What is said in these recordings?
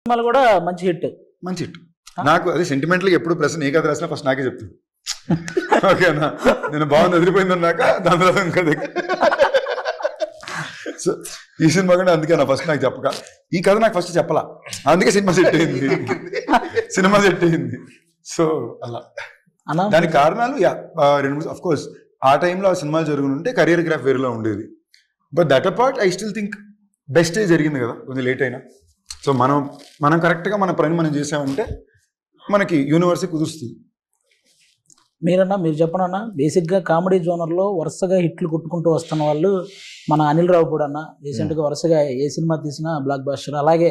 సినిమాలు కూడా మంచి హిట్. మంచి హిట్. నాకు అదే సెంటిమెంటల్ ఎప్పుడు ప్రశ్న ఏ కథ రాసినా ఫస్ట్ నాకే చెప్తాను. ఓకేనా, నేను బాగుంది వదిలిపోయింది అన్నాక దాని తర్వాత ఇంకా సో ఈ సినిమా కూడా అందుకే నా ఫస్ట్ నాకు చెప్పక ఈ కథ నాకు ఫస్ట్ చెప్పలా, అందుకే సినిమా సెట్ అయింది. సినిమా సెట్ అయింది. సో అలా దానికి కారణాలు రెండు మూడు. అఫ్ కోర్స్ ఆ టైంలో ఆ సినిమాలు జరుగుతుంటే కెరియర్ గ్రాఫ్ వేరేలా ఉండేది. But that apart I still think బెస్టే జరిగింది కదా, కొంచెం లేట్ అయినా. సో మనం కరెక్ట్గా మన పని మనం చేసామంటే మనకి యూనివర్స్ కుదురుస్తుంది. మీరు చెప్పనన్నా బేసిక్గా కామెడీ జోనర్లో వరుసగా హిట్లు కొట్టుకుంటూ వస్తున్న వాళ్ళు మన అనిల్ రావు కూడా అన్న రీసెంట్గా వరుసగా ఏ సినిమా తీసినా బ్లాక్ బాస్టర్. అలాగే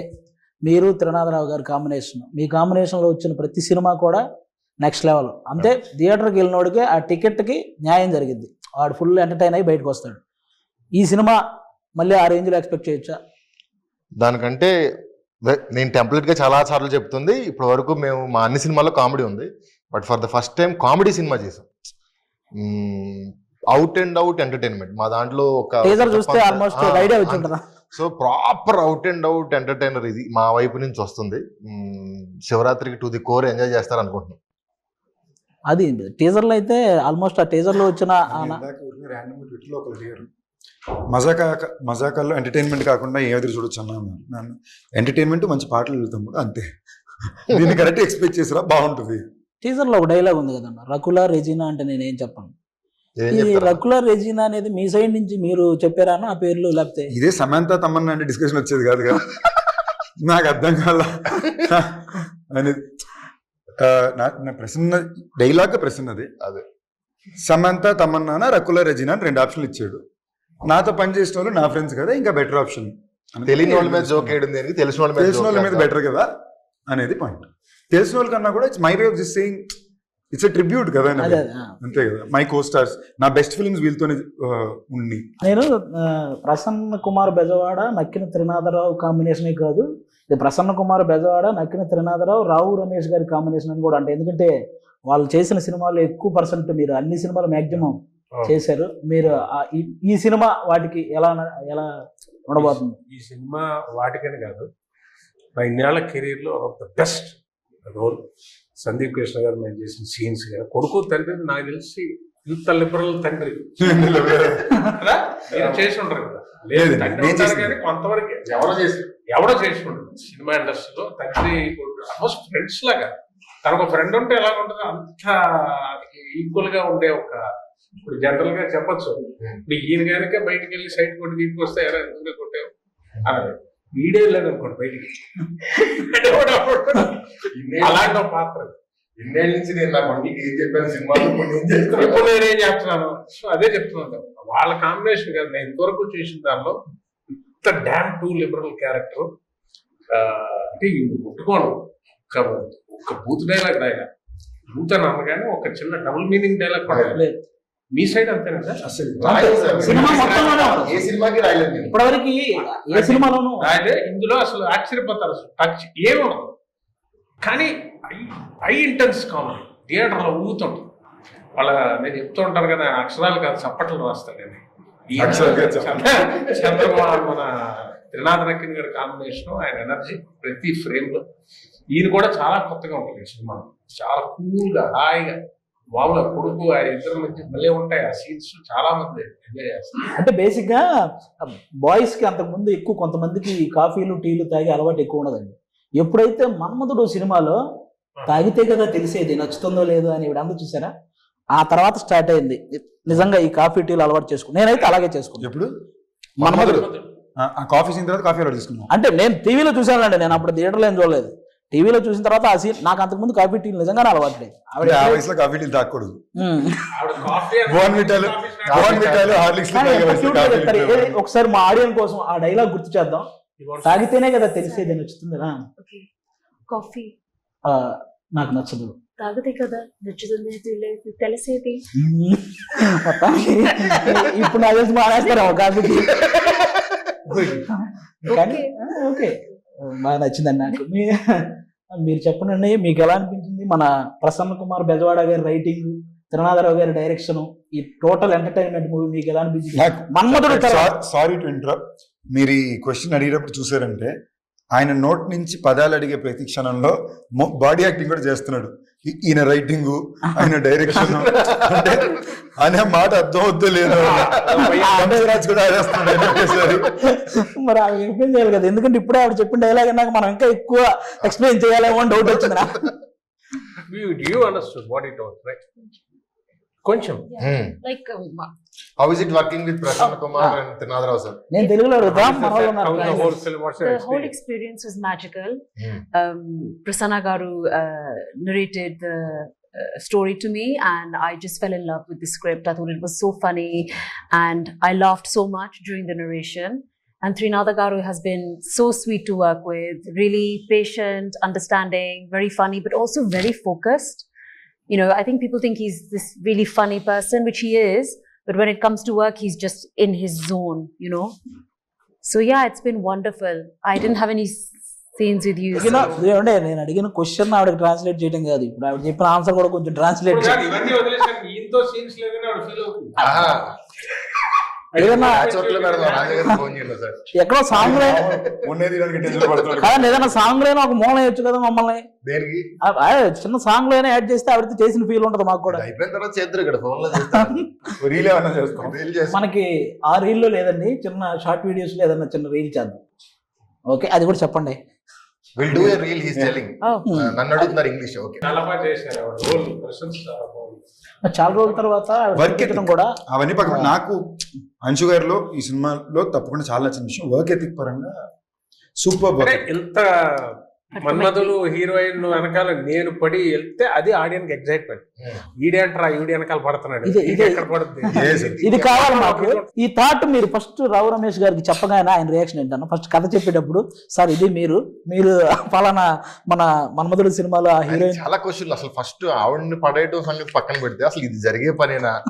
మీరు త్రినాథరావు గారి కాంబినేషన్, మీ కాంబినేషన్లో వచ్చిన ప్రతి సినిమా కూడా నెక్స్ట్ లెవెల్. అంతే థియేటర్కి వెళ్ళినోడికి ఆ టికెట్కి న్యాయం జరిగింది, వాడు ఫుల్ ఎంటర్టైన్ అయ్యి బయటకు వస్తాడు. ఈ సినిమా మళ్ళీ ఆ రేంజ్లో ఎక్స్పెక్ట్ చేయొచ్చా? దానికంటే నేను టెంప్లెట్గా చాలా సార్లు చెప్తుంది, ఇప్పటి వరకు మేము మా అన్ని సినిమాల్లో కామెడీ ఉంది, but for the first time comedy cinema చేసాం. అవుట్ అండ్ అవుట్ ఎంటర్టైన్మెంట్ మా దాంట్లో ఒక చూస్తే ఆల్మోస్ట్ ఐడియా వచ్చి ఉంటుందా? So proper out and out entertainer ఇది మా వైపు నుంచి వస్తుంది. శివరాత్రికి టు ది కోర్ ఎంజాయ్ చేస్తారు అనుకుంటున్నాం. అది టీజర్లో అయితే ఆల్మోస్ట్ ఆ టీజర్లో వచ్చిన మజాకాల్లో ఎంటర్టైన్మెంట్ కాకుండా ఏ ఎదురు చూడొచ్చు అన్నాను. ఎంటర్టైన్మెంట్ మంచి పాటలు వెళ్తాం కూడా అంతే. దీన్ని కరెక్ట్ ఎక్స్పెక్ట్ చేసిరా బాగుంటుంది. టీజర్లో ఒక డైలాగ్ ఉంది కదన్న, రకుల రెజీనా అంటే నేనేం చెప్పను. ఈ రకుల రెజీనా అనేది మీ సైడ్ నుంచి మీరు చెప్పారా ఆ పేర్లు, లేకపోతే ఇదే సమంత తమన్నా అంటే డిస్కషన్ వచ్చేది కాదు కదా, నాకు అర్థం కాల అనేది. నా ప్రశ్న డైలాగ్ ప్రశ్నది అదే, సమంత తమన్నా రకుల రెజీనా అని 2 ఆప్షన్లు ఇచ్చాడు. నాతో పని చేసిన వాళ్ళు నా ఫ్రెండ్స్ కదా, ఇంకా బెటర్ ఆప్షన్. తెలియని వాళ్ళ మీద జోక్ వేయడం దేనికి, తెలిసిన వాళ్ళ మీద బెటర్ కదా అనేది పాయింట్. తెలిసిన వాళ్ళ కన్నా కూడా it's my way of this saying, it's a tribute కదా, అంతే కదా. మై కో స్టార్స్, నా బెస్ట్ ఫిల్మ్స్ వీళ్ళతోనే ఉండి. నేను ప్రసన్న కుమార్ బెజవాడ నక్కిన త్రినాథరావు కాంబినేషనే కాదు, ఇది ప్రసన్న కుమార్ బెజవాడ నక్కిన త్రినాథరావు రావు రమేష్ గారి కాంబినేషన్ అని కూడా అంటే, ఎందుకంటే వాళ్ళు చేసిన సినిమాలు ఎక్కువ పర్సెంట్ మీరు అన్ని సినిమాలు మ్యాక్సిమం చేశారు. మీరు ఈ సినిమా వాటికి ఎలా ఉండబోతుంది? ఈ సినిమా వాటికని కాదు, నా ఇన్నేళ్ల కెరీర్లో of the best role. Sandeep Krishna గారు మేము చేసిన సీన్స్ కానీ, కొడుకు తండ్రి నాకు తెలిసి ఇంత లిబరల్ తండ్రి చేసి ఉండరు కదా, లేదు కానీ కొంతవరకు ఎవరో చేసి ఉండదు సినిమా ఇండస్ట్రీలో. తండ్రి ఆల్మోస్ట్ ఫ్రెండ్స్ లాగా, తనకు ఫ్రెండ్ ఉంటే ఎలా ఉంటుందో అంత ఈక్వల్ గా ఉండే ఒక, ఇప్పుడు జనరల్ గా చెప్పచ్చు, ఇప్పుడు ఈయన కనుక బయటకు వెళ్ళి సైడ్ కొట్టి తీసుకొస్తే ఎలా ఎందుకు కొట్టావు అన్నది వీడియో లేదు అనుకోండి బయటికి, అలాంటి పాత్ర. ఇన్నేళ్ళ నుంచి నేను నా మందికి ఏం చెప్పాను సినిమాలో, ఇప్పుడు నేనేం చెప్తున్నాను, సో అదే చెప్తున్నాను. వాళ్ళ కాంబినేషన్ కదా నేను ఇంతవరకు చేసిన దానిలో ఇంత డ్యామ్ టూ లిబరల్ క్యారెక్టర్ అంటే ముట్టుకోను. ఒక బూత్ డైలాగ్ రాయగా బూత్ అని అనగానే ఒక చిన్న డబుల్ మీనింగ్ డైలాగ్ కూడా లేదు. మీ సైడ్ అంతేనా సార్? ఏ సినిమాకి రాయలేదు ఇప్పటివరకు, ఏ సినిమాలోనూ రాయలే. ఇందులో అసలు ఆశ్చర్యపోతారు, అసలు టచ్ ఏముండదు, కానీ హై ఇంటెన్స్ కామెడీ థియేటర్లో ఊగుతుంటారు. వాళ్ళ నేను చెప్తూ ఉంటారు కదా, అక్షరాలు కాదు చప్పట్లు రాస్తాను నేను. చంద్రబాబు మన త్రినాథ నక్కిన గారి కాంబినేషన్, ఆయన ఎనర్జీ ప్రతి ఫ్రేమ్ లో. ఈయన కూడా చాలా కొత్తగా ఉంటుంది ఈ సినిమా, చాలా కూల్ గా హాయిగా మామూలుగా కొడుకు ఆ ఇద్దరు మధ్య భలే ఉంటాయి ఆ సీన్స్, చాలా మంది ఎంజాయ్ చేస్తారు. అంటే బేసిక్ గా బాయ్స్ కి అంతకుముందు ఎక్కువ కొంతమందికి కాఫీలు టీలు తాగే అలవాటు ఎక్కువ ఉండదండి. ఎప్పుడైతే మన్మధుడు సినిమాలో తాగితే కదా తెలిసేది నచ్చుతుందో లేదో అని ఇవిడంతా చూసారా, ఆ తర్వాత స్టార్ట్ అయింది నిజంగా ఈ కాఫీ టీలు అలవాటు చేసుకుని. నేనైతే అలాగే చేసుకున్నాను. ఎప్పుడు మన్మధుడు కాఫీ సీన్ తర్వాత కాఫీ అలవాటు చేసుకున్నాను. అంటే నేను టీవీలో చూసానండి, నేను అప్పుడు థియేటర్లో ఏం చూడలేదు. టీవీలో చూసిన తర్వాత ఆ సీన్ నాకు అంతకుముందు కాఫీ టీలు నిజంగానే అలవాటు లేదు. ఆ వయసులో కాఫీ టీలు తాగకూడదు. ఒకసారి మా ఆడియన్స్ కోసం ఆ డైలాగ్ గుర్తు చేద్దాం. తాగితేనే కదా తెలిసేది నచ్చుతుంది. కాఫీ నాకు నచ్చదు, తాగితే కదా నచ్చుతుంది తెలిసేది. ఇప్పుడు నాకు తెలిసి మానేస్తారా కాఫీ టీ? కానీ ఓకే, బాగా నచ్చిందండి నాకు. మీరు చెప్పండి, మీకు ఎలా అనిపించింది మన ప్రసన్న కుమార్ బెజవాడ గారి రైటింగ్, త్రినాథరావు గారి డైరెక్షన్, ఈ టోటల్ ఎంటర్టైన్మెంట్ మూవీ మీకు ఎలా అనిపించింది? సారీ టు ఇంటరప్ట్, మీరు ఈ క్వశ్చన్ అడిగేటప్పుడు చూసారంటే ఆయన నోట్ నుంచి పదాలు అడిగే ప్రతి క్షణంలో బాడీ యాక్టింగ్ కూడా చేస్తున్నాడు. ఈయన రైటింగ్, ఆయన డైరెక్షన్ అంటే అనే మాట అర్థం అవుతూ లేదు. రాజు కూడా ఆడేస్తున్నాడు ఒకేసారి. మరి ఆవిడ ఎక్స్ప్లెయిన్ చేయాలి కదా, ఎందుకంటే ఇప్పుడే ఆవిడ చెప్పిన డైలాగ్ అన్నాక మనం ఇంకా ఎక్కువ ఎక్స్ప్లెయిన్ చేయాలేమో అని డౌట్ వచ్చింది. You understood what it was, right? కొంచెం Like, how is it working with Prashant Kumar and Trinatharao sir? నేను తెలుగులో అడుగుతా, మన వాళ్ళు How the ఉన్నారు. whole film, what's your the whole experience? experience was magical. Prasanna Garu narrated the story to me, and I just fell in love with the script. I thought it was so funny, and I laughed so much during the narration. And Trinatha Garu has been so sweet to work with, really patient, understanding, very funny, but also very focused. You know, I think people think he's this really funny person, which he is, but when it comes to work, he's just in his zone, you know. So yeah, it's been wonderful. I didn't have any scenes with you. You know, so- ఏమంటే నేను అడిగిన question ఆవిడకి translate చేయడం కాదు, ఇప్పుడు ఆవిడ చెప్పిన answer కూడా కొంచెం ట్రాన్స్లేట్ ఇప్పుడు చేయాలి. కాదు, ఇవన్నీ వదిలేసాను, ఈయనతో సీన్స్ లేదని ఆవిడ ఫీల్ అవుతుంది. ఏదన్నా ఫోన్ చేయలేదు సార్. ఎక్కడో సాంగ్ లేని ఉన్నది దానికి టెన్షన్ పడుతున్నాడు. కాదండి, ఏదైనా సాంగ్ లేని ఒక మూల వేయచ్చు కదా మమ్మల్ని. దేనికి చిన్న సాంగ్ లోనే యాడ్ చేస్తే ఆవిడతో చేసిన ఫీల్ ఉంటుంది మాకు కూడా. అయిపోయిన తర్వాత చేద్దరు ఇక్కడ ఫోన్ లో చేస్తాను. రీల్ ఏమన్నా చేస్తాం. రీల్ చేస్తాం. మనకి ఆ రీల్ లో లేదండి, చిన్న షార్ట్ వీడియోస్ లో ఏదన్నా చిన్న రీల్ చేద్దాం. ఓకే, అది కూడా చెప్పండి. Will do a reel he's telling. Oh. నన్ను అడుగుతున్నారు ఇంగ్లీష్. ఓకే, చాలా బాగా చేశారు ఆవిడ. రోల్ ప్రశంస చాలా బాగుంది. చాలా రోజుల తర్వాత ఆవిడ వర్క్ చూపించడం కూడా అవన్నీ పక్కన నాకు అంశు గారిలో ఈ సినిమాలో తప్పకుండా చాలా నచ్చిన విషయం వర్క్ ఎథిక్ పరంగా సూపర్ అంటే వర్క్. ఇంత మన్మధులు హీరోయిన్ వెనకాల నేను పడి వెళ్తే అది ఆడియన్స్ ఎగ్జైట్మెంట్. ఈడేంట్రా ఈడి వెనకాల పడుతున్నాడు, ఇదే- ఇది ఎక్కడ పడుతుంది. ఇది కావాలి మాకు. ఈ థాట్ మీరు ఫస్ట్ రావు రమేష్ గారికి చెప్పగానే ఆయన రియాక్షన్ ఏంటన్నా, ఫస్ట్ కథ చెప్పేటప్పుడు సార్ ఇది మీరు ఫలానా మన మన్మధుడు సినిమాలో ఆ హీరోయిన్ చాలా క్వశ్చన్లు. అసలు ఫస్ట్ ఆవిడని పడేయటం సంగతి పక్కన పెడితే అసలు ఇది జరిగే పనేనా,